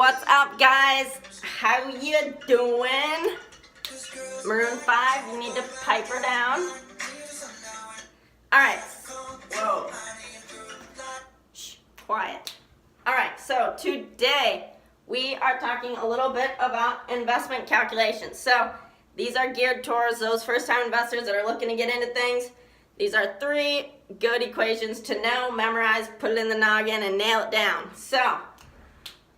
What's up, guys? How you doing? Maroon 5, you need to pipe her down. Alright. Whoa. Shh, quiet. Alright, so today we are talking a little bit about investment calculations. So these are geared towards those first-time investors that are looking to get into things. These are 3 good equations to know, memorize, put it in the noggin, and nail it down. So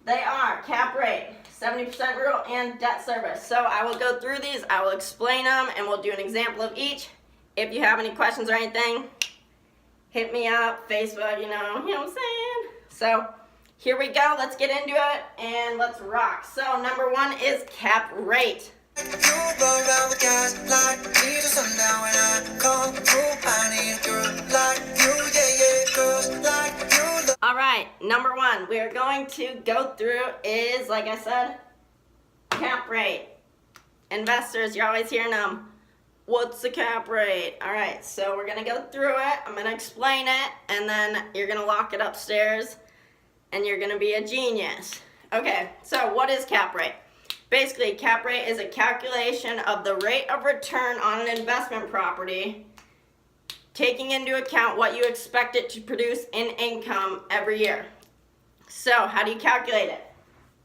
they are cap rate, 70% rule, and debt service. So I will go through these, I will explain them, and we'll do an example of each. If you have any questions or anything, hit me up, Facebook, you know what I'm saying? So here we go, let's get into it, and let's rock. So number 1 is cap rate. Alright, number 1 we are going to go through is, like I said, cap rate. Investors, you're always hearing them, what's the cap rate? Alright, so we're going to go through it, I'm going to explain it, and then you're going to lock it upstairs, and you're going to be a genius. Okay, so what is cap rate? Basically, cap rate is a calculation of the rate of return on an investment property, taking into account what you expect it to produce in income every year. So, how do you calculate it?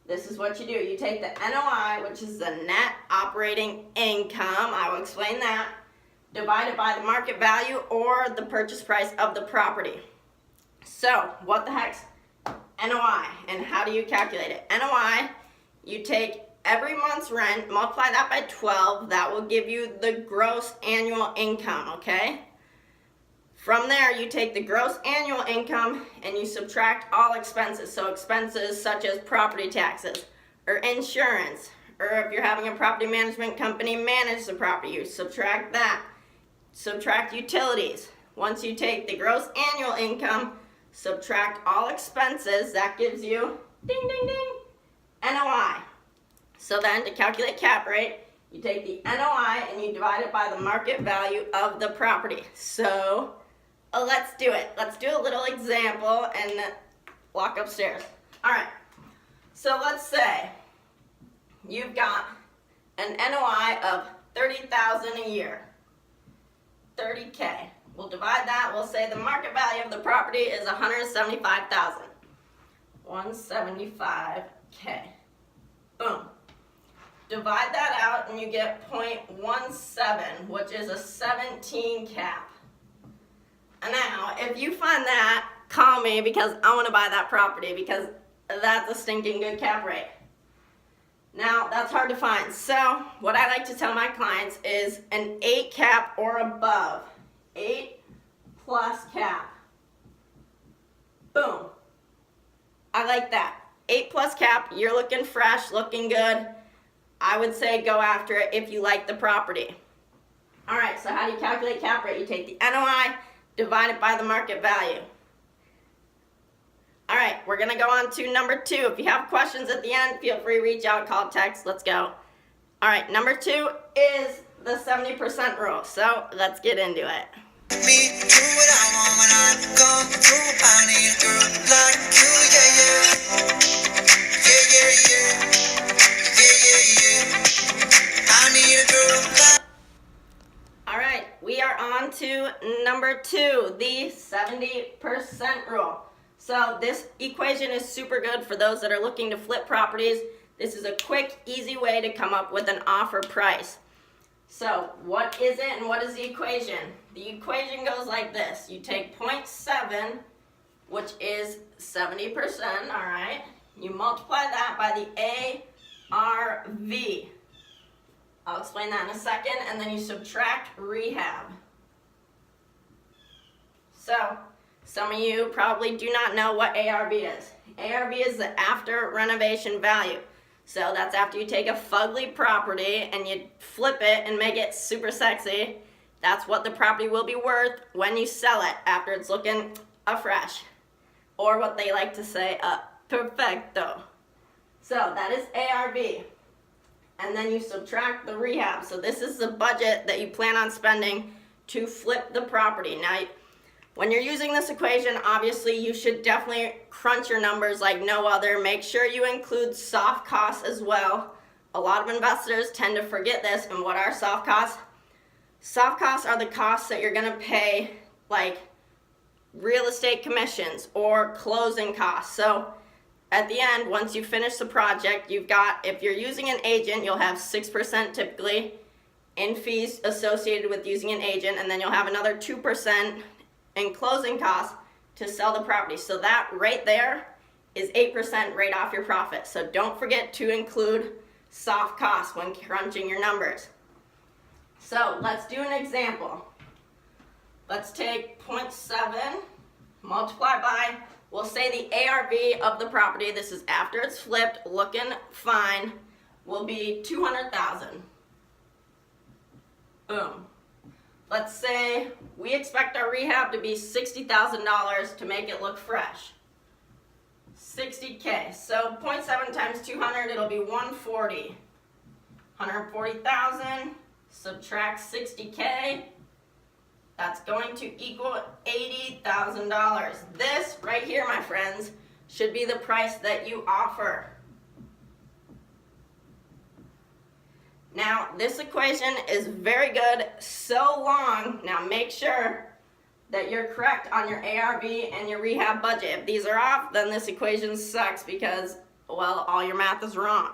This is what you do. You take the NOI, which is the net operating income, I will explain that, divide it by the market value or the purchase price of the property. So, what the heck's NOI, and how do you calculate it? NOI, you take every month's rent, multiply that by 12, that will give you the gross annual income, okay? From there, you take the gross annual income and you subtract all expenses. So expenses such as property taxes or insurance, or if you're having a property management company manage the property, you subtract that. Subtract utilities. Once you take the gross annual income, subtract all expenses, that gives you, ding, ding, ding, NOI. So then, to calculate cap rate, you take the NOI and you divide it by the market value of the property. So, let's do it. Let's do a little example and walk upstairs. Alright, so let's say you've got an NOI of $30,000 a year. 30K. We'll divide that. We'll say the market value of the property is $175,000. 175K. Boom. Divide that out and you get 0.17, which is a 17 cap. And now, if you find that, call me because I want to buy that property because that's a stinking good cap rate. Now, that's hard to find. So, what I like to tell my clients is an 8 cap or above. 8 plus cap. Boom. I like that. 8 plus cap, you're looking fresh, looking good. I would say go after it if you like the property. Alright, so how do you calculate cap rate? You take the NOI, divide it by the market value. Alright, we're going to go on to number 2. If you have questions at the end, feel free to reach out, call, text, let's go. Alright, number 2 is the 70% rule, so let's get into it. Me, do what I want when I come through. I need a girl like you, yeah, yeah. Yeah, yeah, yeah. Alright, we are on to number 2, the 70% rule. So this equation is super good for those that are looking to flip properties. This is a quick, easy way to come up with an offer price. So what is it and what is the equation? The equation goes like this. You take 0.7, which is 70%, alright? You multiply that by the ARV. I'll explain that in a second, and then you subtract rehab. So, some of you probably do not know what ARV is. ARV is the after renovation value. So that's after you take a fugly property and you flip it and make it super sexy. That's what the property will be worth when you sell it after it's looking fresh. Or what they like to say, perfecto. So that is ARV. And then you subtract the rehab. So this is the budget that you plan on spending to flip the property. Now, When you're using this equation, obviously you should definitely crunch your numbers like no other. Make sure you include soft costs as well. A lot of investors tend to forget this. And what are soft costs? Soft costs are the costs that you're going to pay, like real estate commissions or closing costs. So at the end, once you finish the project, you've got, if you're using an agent, you'll have 6% typically in fees associated with using an agent, and then you'll have another 2% in closing costs to sell the property. So that right there is 8% right off your profit. So don't forget to include soft costs when crunching your numbers. So let's do an example. Let's take 0.7, multiply by, we'll say the ARV of the property, this is after it's flipped, looking fine, will be $200,000. Boom. Let's say we expect our rehab to be $60,000 to make it look fresh. 60K. So 0.7 times 200, it'll be 140. 140,000, subtract 60K. That's going to equal $80,000. This right here, my friends, should be the price that you offer. Now, this equation is very good, so long. Now, make sure that you're correct on your ARV and your rehab budget. If these are off, then this equation sucks because, well, all your math is wrong.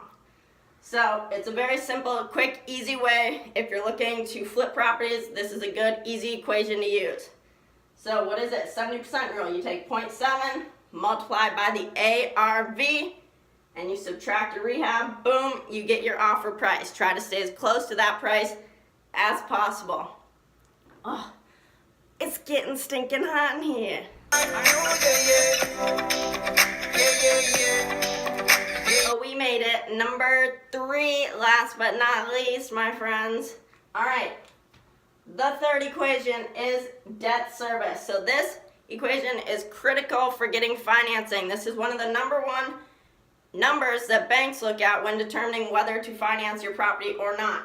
So, it's a very simple, quick, easy way. If you're looking to flip properties, this is a good, easy equation to use. So, what is it? 70% rule. You take 0.7, multiply by the ARV, and you subtract your rehab, boom, you get your offer price. Try to stay as close to that price as possible. Oh, it's getting stinking hot in here. So we made it. Number 3, last but not least, my friends. All right, the third equation is debt service. So this equation is critical for getting financing. This is one of the number 1 numbers that banks look at when determining whether to finance your property or not.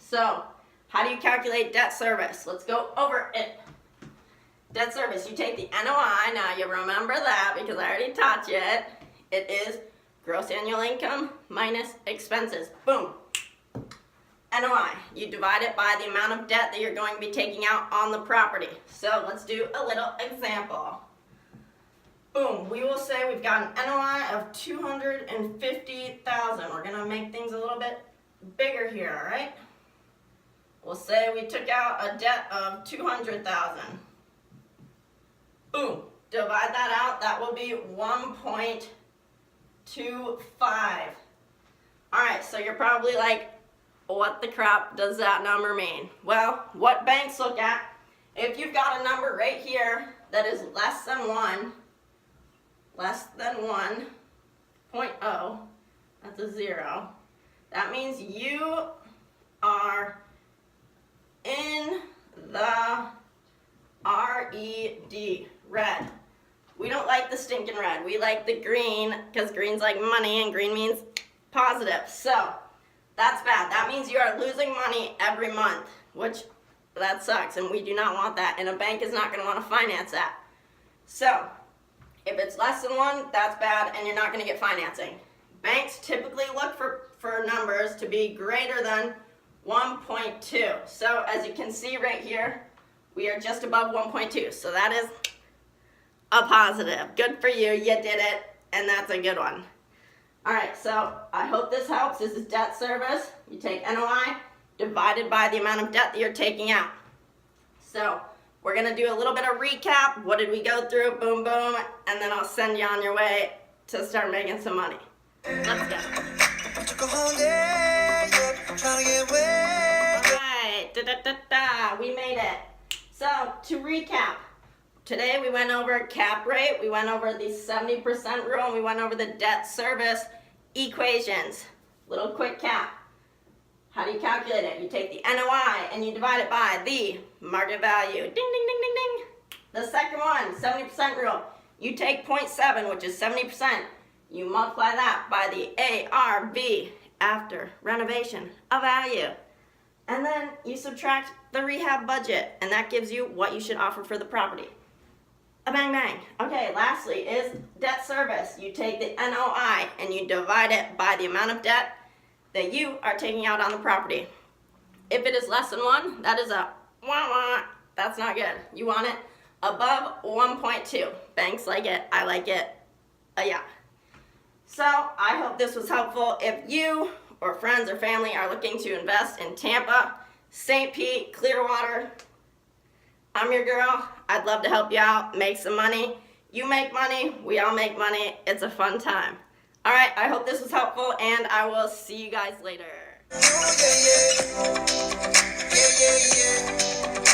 So, how do you calculate debt service? Let's go over it. Debt service, you take the NOI, now you remember that because I already taught you it. It is gross annual income minus expenses. Boom. NOI, you divide it by the amount of debt that you're going to be taking out on the property. So, let's do a little example. Boom, we will say we've got an NOI of $250,000. We're gonna make things a little bit bigger here, all right? We'll say we took out a debt of $200,000. Boom, divide that out, that will be 1.25. All right, so you're probably like, what the crap does that number mean? Well, what banks look at, if you've got a number right here that is less than 1, that's a 0. That means you are in the RED, red. We don't like the stinking red. We like the green because green's like money and green means positive. So that's bad. That means you are losing money every month, which that sucks and we do not want that. And a bank is not going to want to finance that. So if it's less than 1, that's bad and you're not going to get financing. Banks typically look for numbers to be greater than 1.2. So as you can see right here, we are just above 1.2. So that is a positive. Good for you. You did it. And that's a good one. All right. So I hope this helps. This is debt service. You take NOI divided by the amount of debt that you're taking out. So we're going to do a little bit of recap. What did we go through? Boom, boom. And then I'll send you on your way to start making some money. Let's go. All right. We made it. So to recap, today we went over cap rate, we went over the 70% rule, and we went over the debt service equations. Little quick cap. How do you calculate it? You take the NOI and you divide it by the market value. Ding, ding, ding, ding, ding. The second one, 70% rule. You take 0.7, which is 70%. You multiply that by the ARV, after renovation, a value. And then you subtract the rehab budget, and that gives you what you should offer for the property. A bang bang. Okay, lastly is debt service. You take the NOI and you divide it by the amount of debt that you are taking out on the property. If it is less than 1, that is a wah wah. That's not good. You want it above 1.2. Banks like it. I like it. Yeah. So I hope this was helpful. If you or friends or family are looking to invest in Tampa, St. Pete, Clearwater, I'm your girl. I'd love to help you out, make some money. You make money, we all make money. It's a fun time. All right, I hope this was helpful, and I will see you guys later. Yeah, yeah, yeah. Yeah, yeah, yeah.